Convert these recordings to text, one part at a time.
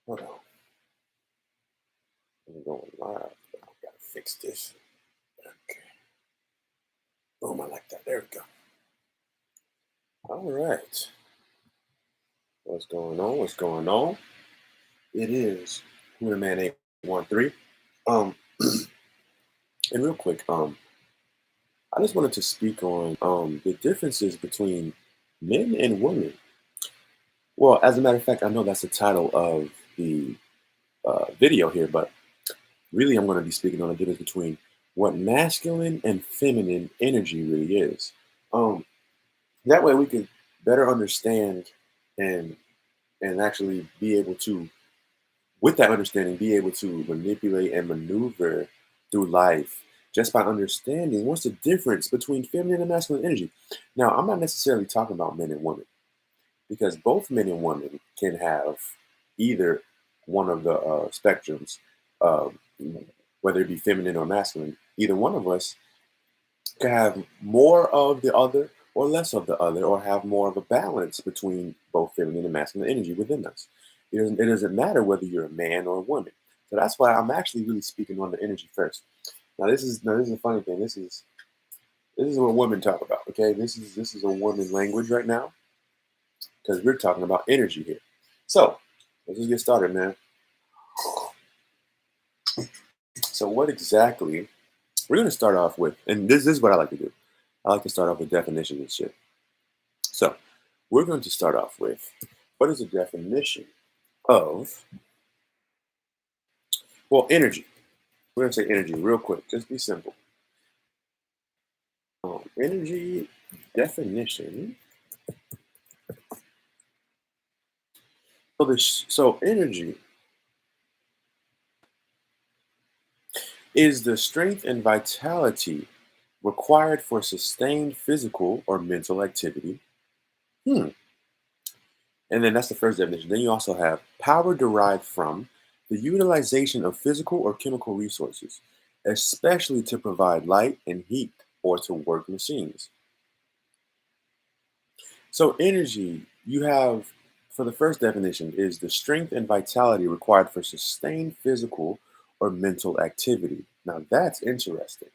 Hold on. I'm going live. I gotta fix this. Okay. Boom, I like that. There we go. All right. What's going on? What's going on? It is Who the Man 813. Um, and real quick, I just wanted to speak on the differences between men and women. Well, as a matter of fact, I know that's the title of the video here, but really I'm going to be speaking on the difference between what masculine and feminine energy really is. Um, that way we can better understand and actually be able to, with that understanding, be able to manipulate and maneuver through life just by understanding what's the difference between feminine and masculine energy. Now, I'm not necessarily talking about men and women because both men and women can have either one of the spectrums, um, whether it be feminine or masculine. Either one of us can have more of the other or less of the other, or have more of a balance between both feminine and masculine energy within us. It doesn't matter whether you're a man or a woman. So that's why I'm actually really speaking on the energy first. Now this is a funny thing. This is what women talk about. Okay, this is a woman language right now because we're talking about energy here. So let's just get started, man. So what exactly we're going to start off with, and this is what I like to do. I like to start off with definitions and shit. So we're going to start off with what is the definition of, well, energy. We're going to say energy real quick. Just be simple. Energy definition. So energy is the strength and vitality required for sustained physical or mental activity. Hmm. And then that's the first definition. Then you also have power derived from the utilization of physical or chemical resources, especially to provide light and heat or to work machines. So, energy, you have, for the first definition, is the strength and vitality required for sustained physical or mental activity. Now, that's interesting.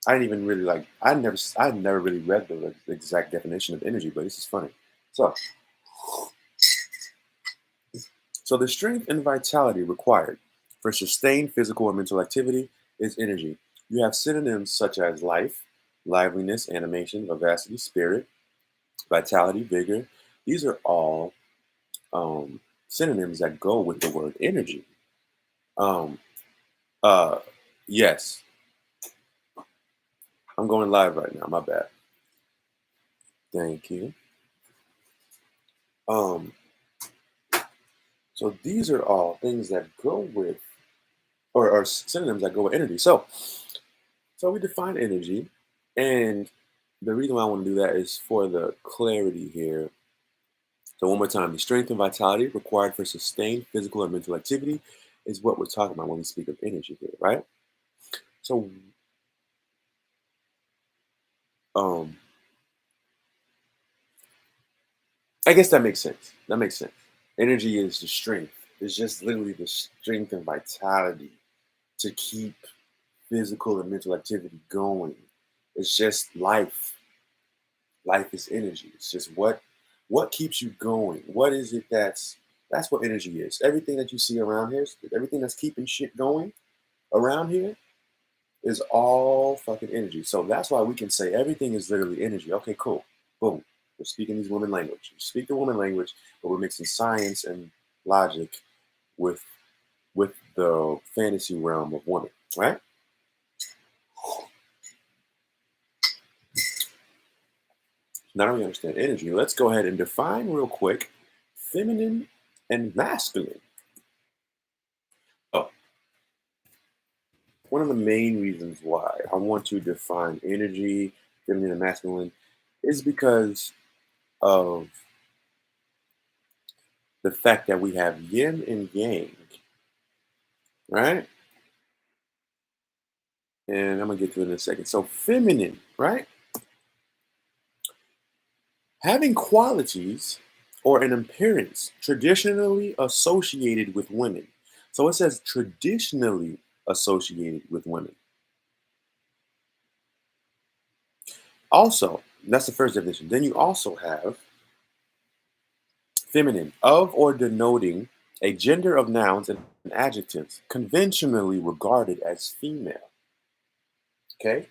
I didn't even really like, I never really read the exact definition of energy, but this is funny. So, So the strength and vitality required for sustained physical or mental activity is energy. You have synonyms such as life, liveliness, animation, vivacity, spirit, vitality, vigor. These are all synonyms that go with the word energy. Um, uh, yes, I'm going live right now. My bad. Thank you. Um, so these are all things that go with, or synonyms that go with energy. So we define energy, and the reason why I want to do that is for the clarity here. So one more time, the strength and vitality required for sustained physical and mental activity is what we're talking about when we speak of energy here, right? So um, I guess that makes sense. That makes sense. Energy is the strength. It's just literally the strength and vitality to keep physical and mental activity going. It's just life. Life is energy. It's just what keeps you going. What is it that's what energy is. Everything that you see around here, everything that's keeping shit going around here is all fucking energy. So that's why we can say everything is literally energy. Okay, cool. Boom. We're speaking these woman language. We speak the woman language, but we're mixing science and logic with the fantasy realm of woman, right? Now that we understand energy, let's go ahead and define real quick feminine and masculine. Oh, one of the main reasons why I want to define energy, feminine and masculine, is because of the fact that we have yin and yang, right? And I'm gonna get to it in a second. So, feminine, right? Having qualities or an appearance traditionally associated with women. So it says traditionally associated with women. Also, that's the first definition. Then you also have feminine, of or denoting a gender of nouns and adjectives conventionally regarded as female. Okay,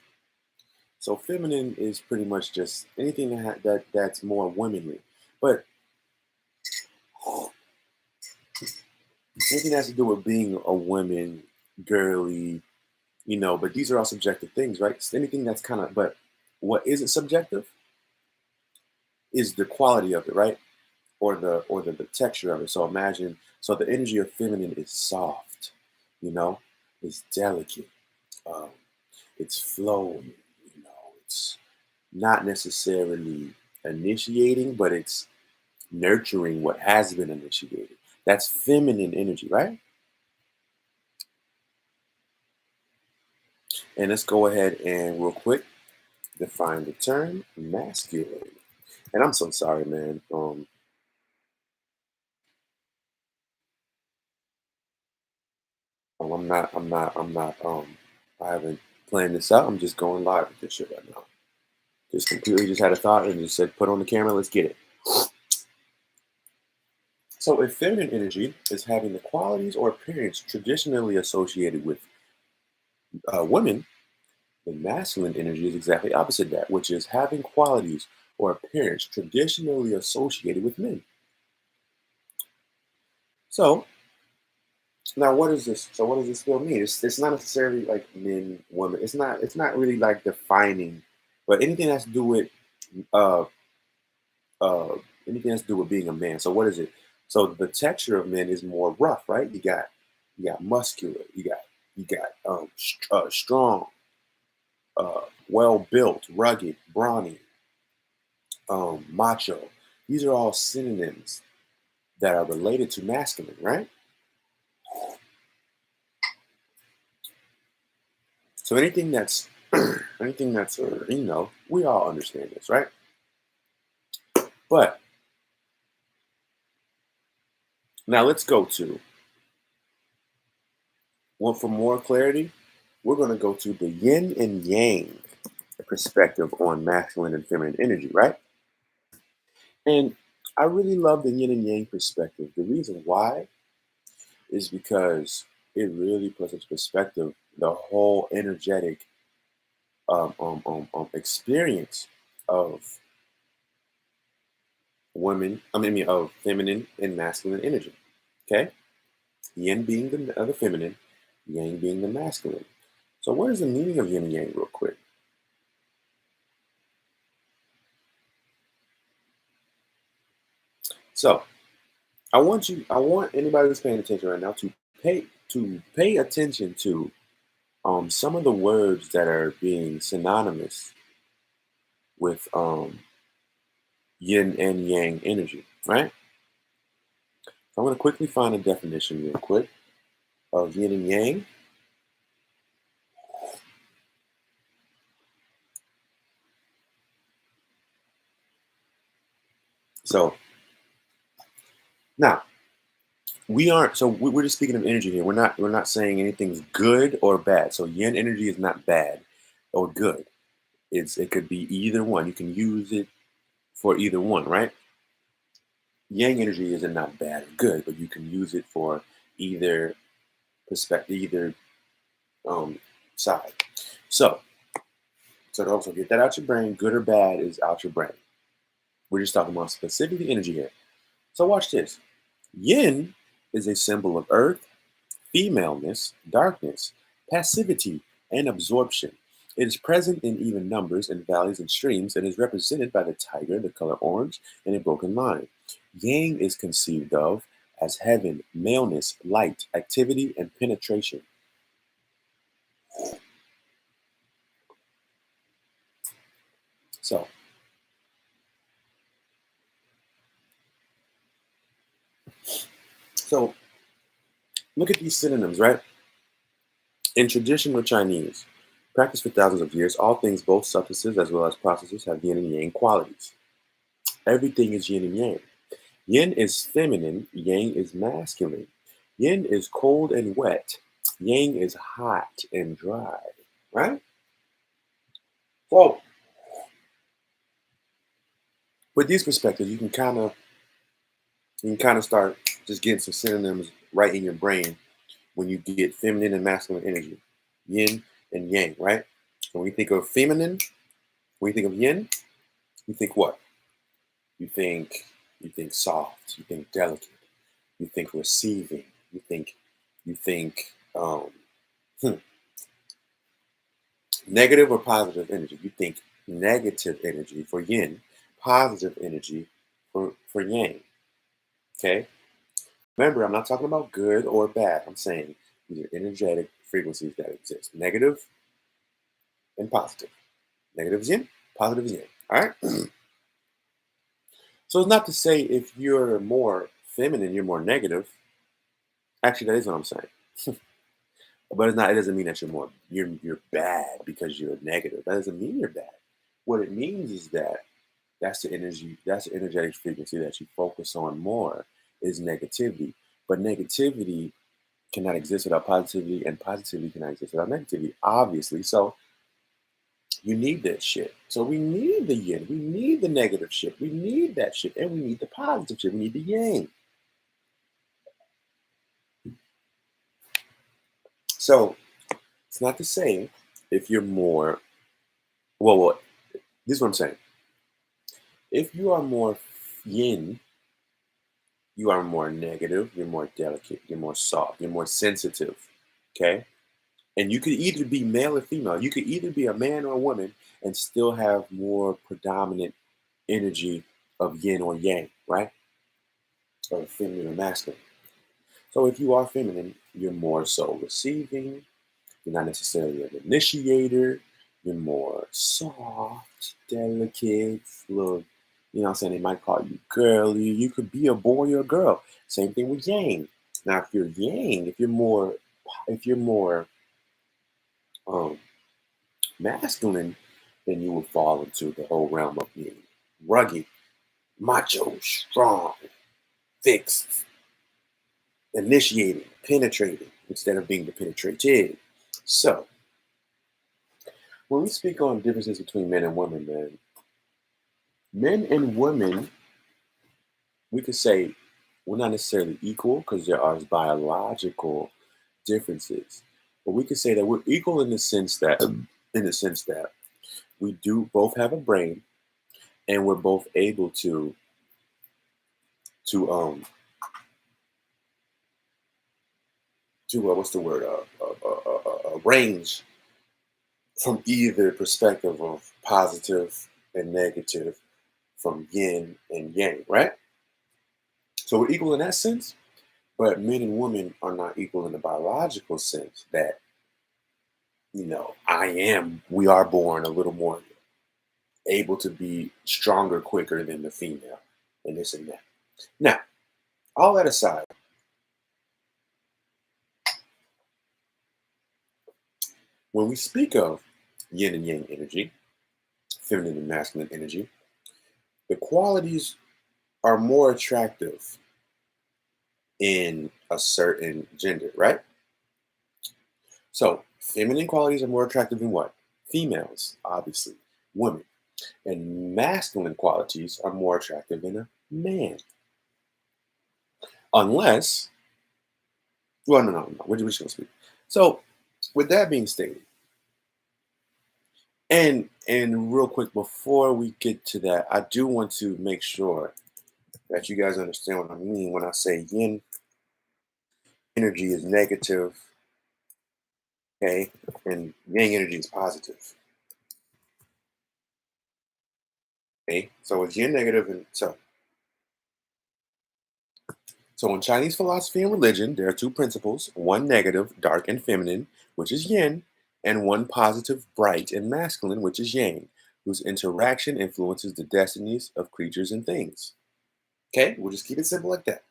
so feminine is pretty much just anything that's more womanly, but anything that has to do with being a woman, girly, But these are all subjective things, right? So anything that's kind of, but what isn't subjective is the quality of it, right? Or the texture of it. So imagine, so the energy of feminine is soft, you know, it's delicate, um, it's flowing, it's not necessarily initiating, but it's nurturing what has been initiated. That's feminine energy, right? And let's go ahead and real quick define the term masculine. And I'm so sorry, man. I haven't planned this out. I'm just going live with this shit right now. Just completely just had a thought and just said, put on the camera, let's get it. So, if feminine energy is having the qualities or appearance traditionally associated with women, then masculine energy is exactly opposite that, which is having qualities or appearance traditionally associated with men. So, now what is this? So, what does this still mean? It's not necessarily like men, women. It's not really like defining, but anything that's to do with uh, uh, anything has to do with being a man. So what is it? So the texture of men is more rough, right? You got muscular, you got strong, well built, rugged, brawny, macho. These are all synonyms that are related to masculine, right? So anything that's anything that's we all understand this, right? But now let's go to one for more clarity. We're going to go to the yin and yang perspective on masculine and feminine energy, right? And I really love the yin and yang perspective. The reason why is because it really puts into perspective the whole energetic experience of of feminine and masculine energy. Okay, yin being the feminine, yang being the masculine. So, what is the meaning of yin and yang, real quick? So, I want anybody who's paying attention right now to pay attention to some of the words that are being synonymous with yin and yang energy, right? So I'm going to quickly find a definition real quick of yin and yang. So now we're just speaking of energy here. We're not saying anything's good or bad. So yin energy is not bad or good. It could be either one. You can use it for either one, right? Yang energy isn't not bad or good, but you can use it for either perspective, either um, side. So, so to also get that out your brain, good or bad is out your brain. We're just talking about specifically energy here. So watch this. Yin is a symbol of earth, femaleness, darkness, passivity, and absorption. It is present in even numbers in valleys and streams and is represented by the tiger, the color orange, and a broken line. Yang is conceived of as heaven, maleness, light, activity, and penetration. So, so look at these synonyms, right? In traditional Chinese, practiced for thousands of years, all things, both substances as well as processes, have yin and yang qualities. Everything is yin and yang. Yin is feminine, yang is masculine. Yin is cold and wet, yang is hot and dry, right? So, with these perspectives, you can kind of start just getting some synonyms right in your brain when you get feminine and masculine energy, yin and yang, right? So when you think of feminine, when you think of yin, you think what? You think you think soft, you think delicate, you think receiving, you think hmm, negative or positive energy. You think negative energy for yin, positive energy for yang. Okay. Remember, I'm not talking about good or bad. I'm saying these are energetic frequencies that exist. Negative and positive. Negative is yin, positive is yang. All right. So it's not to say if you're more feminine, you're more negative. Actually, that is what I'm saying. But it's not. It doesn't mean that you're bad because you're negative. That doesn't mean you're bad. What it means is that that's the energy. That's the energetic frequency that you focus on more is negativity. But negativity cannot exist without positivity, and positivity cannot exist without negativity. Obviously, so you need that shit. So we need the yin. We need the negative shit. We need that shit, and we need the positive shit. We need the yang. So it's not the same if you're more. Well, this is what I'm saying. If you are more yin, you are more negative, you're more delicate, you're more soft, you're more sensitive. Okay? And you could either be male or female. You could either be a man or a woman and still have more predominant energy of yin or yang, right? Or feminine or masculine. So if you are feminine, you're more so receiving, you're not necessarily an initiator. You're more soft, delicate, little, you know what I'm saying? They might call you girly. You could be a boy or a girl. Same thing with yang. Now, if you're yang, if you're more um, masculine, then you would fall into the whole realm of being rugged, macho, strong, fixed, initiating, penetrating, instead of being the penetrated. So, when we speak on differences between men and women, man, men and women, we could say we're not necessarily equal because there are biological differences, but we could say that we're equal in the sense that we do both have a brain and we're both able to what's the word range from either perspective of positive and negative, from yin and yang, right? So we're equal in that sense. But men and women are not equal in the biological sense that, we are born a little more able to be stronger quicker than the female and this and that. Now, all that aside, when we speak of yin and yang energy, feminine and masculine energy, the qualities are more attractive in a certain gender, right? So, feminine qualities are more attractive in what? Females, obviously, women. And masculine qualities are more attractive in a man. Unless, well, no. We're just going to speak. So, with that being stated, and real quick before we get to that, I do want to make sure that you guys understand what I mean when I say yin energy is negative, okay, and yang energy is positive. Okay, so it's yin negative, and so in Chinese philosophy and religion, there are two principles: one negative, dark and feminine, which is yin, and one positive, bright and masculine, which is yang, whose interaction influences the destinies of creatures and things. Okay, we'll just keep it simple like that.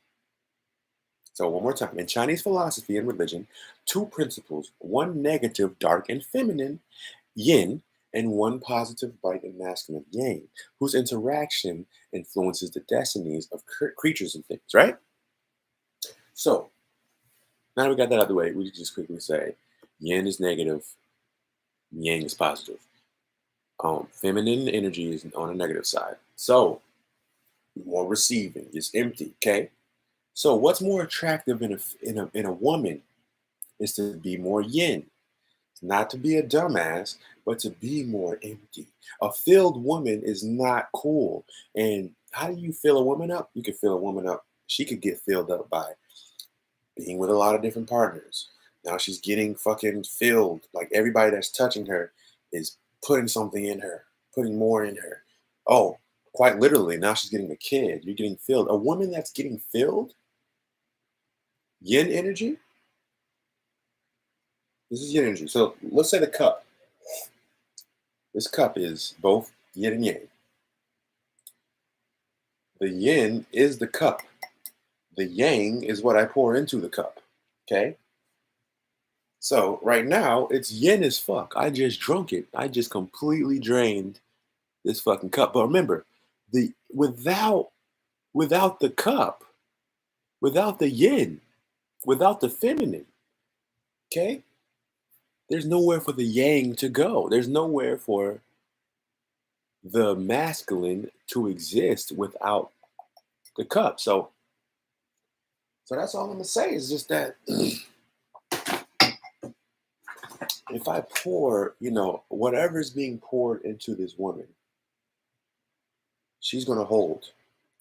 So, one more time. In Chinese philosophy and religion, two principles: one negative, dark and feminine, yin, and one positive bright and masculine yang, whose interaction influences the destinies of creatures and things, right? So, now that we got that out of the way, we can just quickly say yin is negative, yang is positive. Feminine energy is on the negative side. So, more receiving is empty, okay? So, what's more attractive in a woman is to be more yin, not to be a dumbass, but to be more empty. A filled woman is not cool. And how do you fill a woman up? You can fill a woman up. She could get filled up by being with a lot of different partners. Now she's getting fucking filled. Like everybody that's touching her is putting something in her, putting more in her. Oh, quite literally, now she's getting a kid. You're getting filled. A woman that's getting filled, yin energy, this is yin energy. So let's say the cup. This cup is both yin and yang. The yin is the cup. The yang is what I pour into the cup. Okay? So right now, it's yin as fuck. I just drunk it. I just completely drained this fucking cup. But remember, the without the cup, without the yin, without the feminine, okay? There's nowhere for the yang to go. There's nowhere for the masculine to exist without the cup. So that's all I'm gonna say is just that if I pour, whatever's being poured into this woman, she's gonna hold.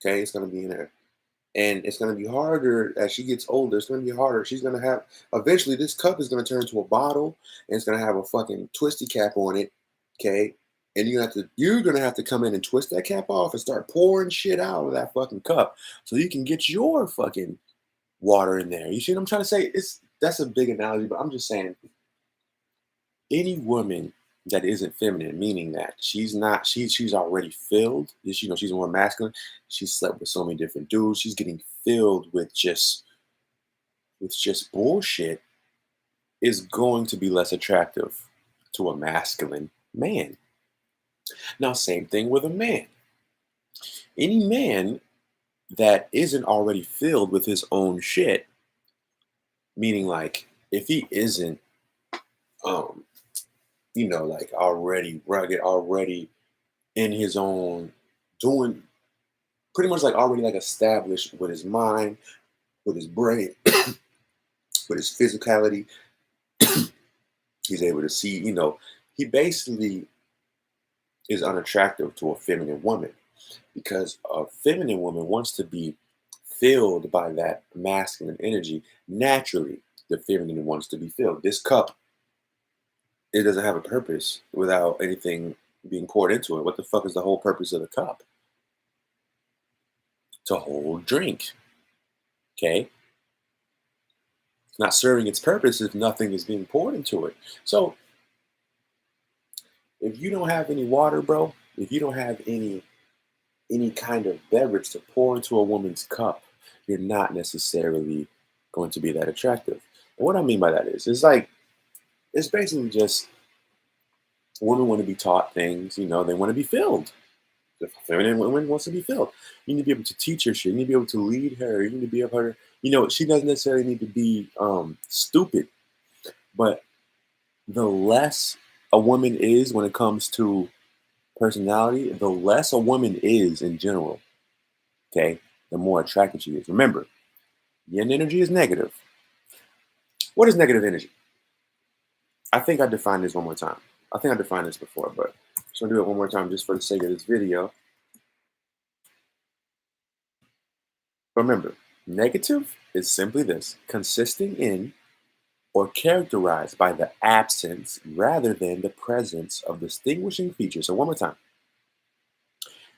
Okay, it's gonna be in her. And it's gonna be harder as she gets older. It's gonna be harder. She's gonna have eventually this cup is gonna turn into a bottle and it's gonna have a fucking twisty cap on it. Okay. And you're gonna have to come in and twist that cap off and start pouring shit out of that fucking cup so you can get your fucking water in there. You see what I'm trying to say? That's a big analogy, but I'm just saying any woman that isn't feminine, meaning that she's already filled. She's more masculine. She's slept with so many different dudes. She's getting filled with just bullshit. Is going to be less attractive to a masculine man. Now, same thing with a man. Any man that isn't already filled with his own shit, meaning like if he isn't um like already rugged, already in his own doing pretty much like already like established with his mind, with his brain, with his physicality. He's able to see, he basically is unattractive to a feminine woman because a feminine woman wants to be filled by that masculine energy. Naturally, the feminine wants to be filled. This cup, it doesn't have a purpose without anything being poured into it. What the fuck is the whole purpose of the cup? To hold drink. Okay? It's not serving its purpose if nothing is being poured into it. So if you don't have any water, bro, if you don't have any kind of beverage to pour into a woman's cup, you're not necessarily going to be that attractive. And what I mean by that is, it's basically just women want to be taught things, they want to be filled. The feminine woman wants to be filled. You need to be able to teach her shit. You need to be able to lead her. You need to be able to, she doesn't necessarily need to be stupid, but the less a woman is when it comes to personality, the less a woman is in general, okay, the more attractive she is. Remember, yin energy is negative. What is negative energy? I think I defined this one more time. I think I defined this before, but I'm just gonna do it one more time just for the sake of this video. Remember, negative is simply this: consisting in or characterized by the absence rather than the presence of distinguishing features. So one more time.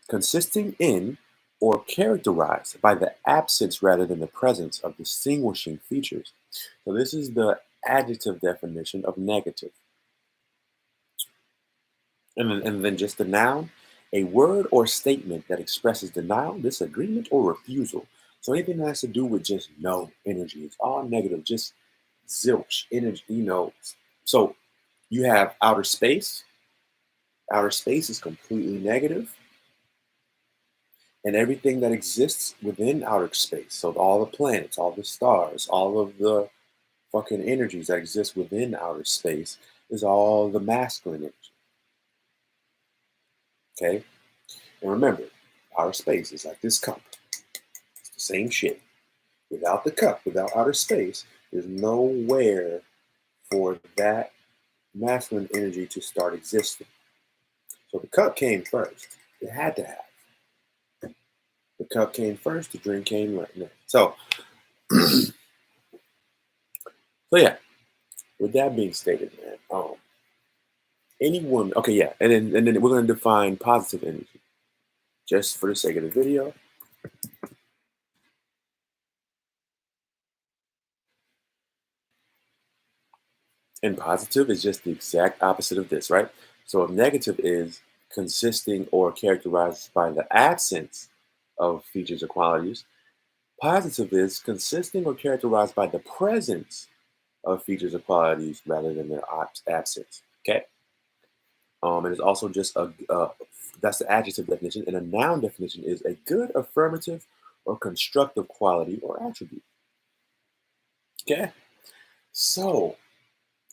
Consisting in or characterized by the absence rather than the presence of distinguishing features. So this is the adjective definition of negative. And then just the noun, a word or statement that expresses denial, disagreement, or refusal. So anything that has to do with just no energy, it's all negative, just zilch energy, So you have outer space, Outer space is completely negative, and everything that exists within outer space, so all the planets, all the stars, all of the fucking energies that exist within outer space is all the masculine energy. Okay? And remember, outer space is like this cup. It's the same shit. Without the cup, without outer space, there's nowhere for that masculine energy to start existing. So the cup came first. It had to have. The cup came first, the drink came next. So yeah, with that being stated, man, any woman, okay, yeah, and then we're gonna define positive energy just for the sake of the video. And positive is just the exact opposite of this, right? So if negative is consisting or characterized by the absence of features or qualities, positive is consisting or characterized by the presence of features or qualities rather than their absence. Okay. And it's also just that's the adjective definition, and a noun definition is a good, affirmative, or constructive quality or attribute. Okay. So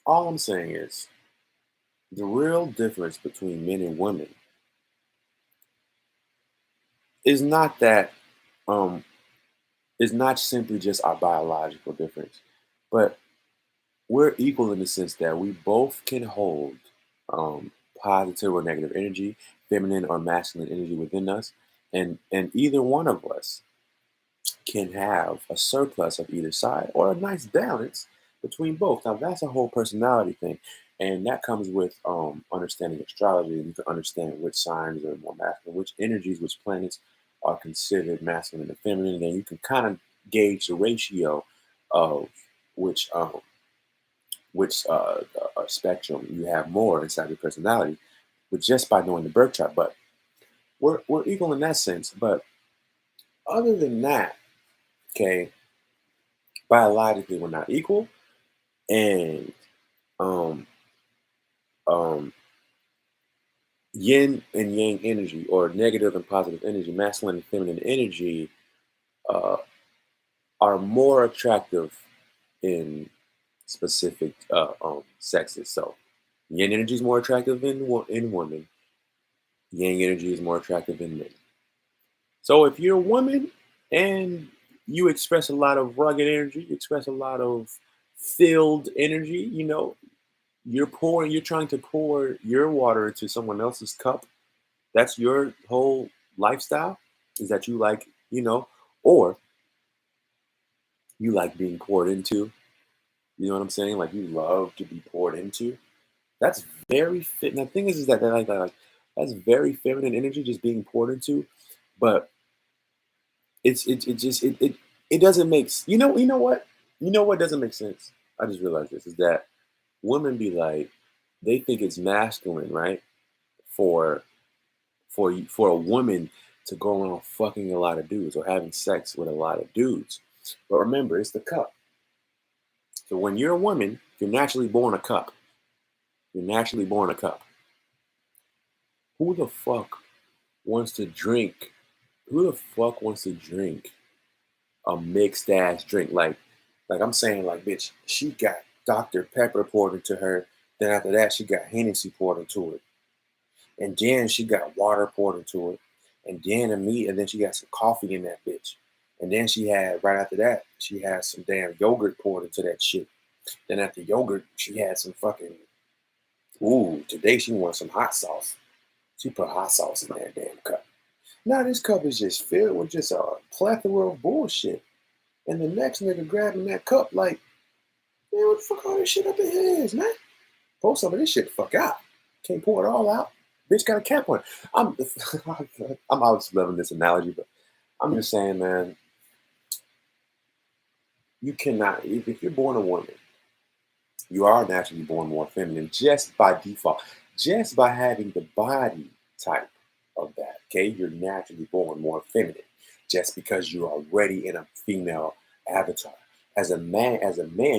all I'm saying is the real difference between men and women is not that um is not simply just our biological difference, but we're equal in the sense that we both can hold um positive or negative energy, feminine or masculine energy within us, and either one of us can have a surplus of either side or a nice balance between both. Now that's a whole personality thing, and that comes with understanding astrology. And you can understand which signs are more masculine, which energies, which planets are considered masculine and feminine. And you can kind of gauge the ratio of which spectrum you have more inside your personality, with just by knowing the birth chart. But we're equal in that sense. But other than that, okay, biologically we're not equal, and um um yin and yang energy, or negative and positive energy, masculine and feminine energy, uh are more attractive in specific sexes. So yin energy is more attractive in women, yang energy is more attractive in men. So if you're a woman and you express a lot of rugged energy, you express a lot of filled energy, you're trying to pour your water into someone else's cup. That's your whole lifestyle, is that you like, or you like being poured into. You know what I'm saying? Like you love to be poured into. That's very fit. And the thing is that that's very feminine energy, just being poured into. But it doesn't make you know what doesn't make sense. I just realized this is that women be like, they think it's masculine, right? For for a woman to go around fucking a lot of dudes or having sex with a lot of dudes. But remember, it's the cup. So when you're a woman, you're naturally born a cup. You're naturally born a cup. Who the fuck wants to drink? Who the fuck wants to drink a mixed ass drink? Like I'm saying, like, bitch, she got Dr. Pepper poured into her. Then after that, she got Hennessy poured into it. And then she got water poured into it. And then and then she got some coffee in that bitch. And then she had, right after that, she had some damn yogurt poured into that shit. Then after yogurt, she had some fucking, ooh, today she wants some hot sauce. She put hot sauce in that damn cup. Now this cup is just filled with just a plethora of bullshit. And the next nigga grabbing that cup like, man, what the fuck all this shit up in his, man? Pour some of this shit the fuck out. Can't pour it all out. Bitch got a cap on. I'm I'm always loving this analogy, but I'm just saying, man, you cannot, if you're born a woman, you are naturally born more feminine just by default, just by having the body type of that. Okay, you're naturally born more feminine just because you're already in a female avatar. As a man,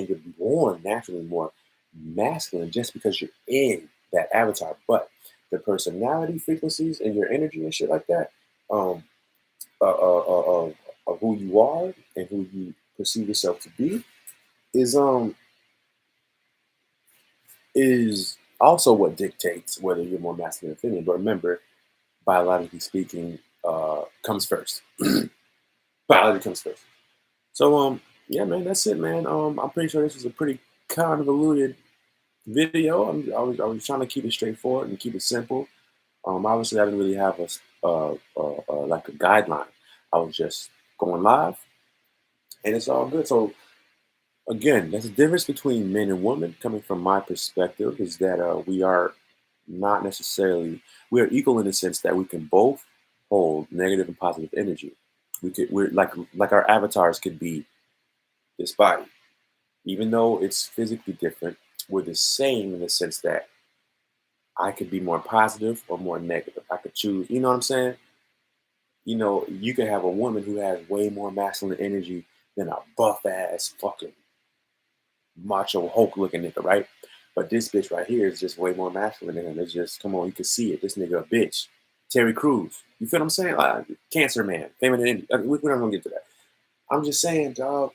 you're born naturally more masculine just because you're in that avatar. But the personality frequencies and your energy and shit like that, um, uh, uh, uh, uh, of who you are and who you perceive yourself to be, is is also what dictates whether you're more masculine or feminine. But remember, biologically speaking, comes first. Biology comes first. So yeah, man, that's it, man. I'm pretty sure this was a pretty convoluted video. I was trying to keep it straightforward and keep it simple. Obviously, I didn't really have like a guideline. I was just going live, and it's all good. So again, that's the difference between men and women. Coming from my perspective, is that we are not necessarily we are equal in the sense that we can both hold negative and positive energy. We're like our avatars could be this body, even though it's physically different. We're the same in the sense that I could be more positive or more negative. I could choose. You know what I'm saying? You could have a woman who has way more masculine energy than a buff ass fucking macho Hulk looking nigga, right? But this bitch right here is just way more masculine than him. It's just, come on, you can see it. This nigga a bitch. Terry Crews. You feel what I'm saying? Cancer Man. Feminine energy. We're not gonna get to that. I'm just saying, dog.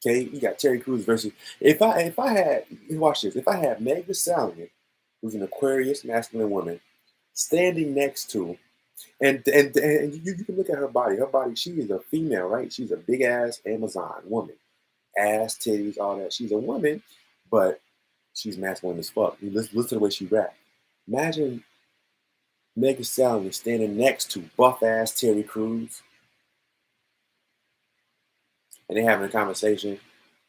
Okay, you got Terry Crews versus if I had watch this. If I had Meg Thee Stallion, who's an Aquarius masculine woman, standing next to and you can look at her body. Her body, she is a female, right? She's a big ass Amazon woman. Ass, titties, all that. She's a woman, but she's masculine as fuck. Listen to the way she rap. Imagine Meg Thee Stallion standing next to buff ass Terry Crews and they having a conversation.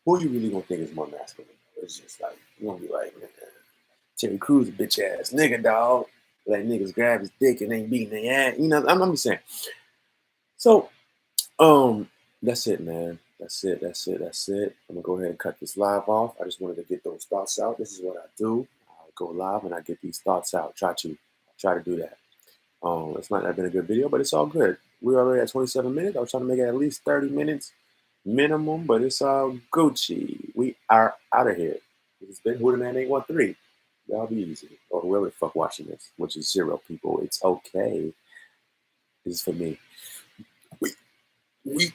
Who you really gonna think is more masculine? It's just like you gonna be like, man, Terry Crews a bitch ass nigga, dog. Like niggas grab his dick and ain't beating their ass. I'm just saying. So that's it, man. That's it. That's it. That's it. I'm gonna go ahead and cut this live off. I just wanted to get those thoughts out. This is what I do. I go live and I get these thoughts out. Try to do that. It's not been a good video, but it's all good. We're already at 27 minutes. I was trying to make it at least 30 minutes minimum, but it's all Gucci. We are out of here. It's been Who the Man 813. Y'all be easy. Or whoever the fuck watching this, which is 0 people. It's okay. This is for me. We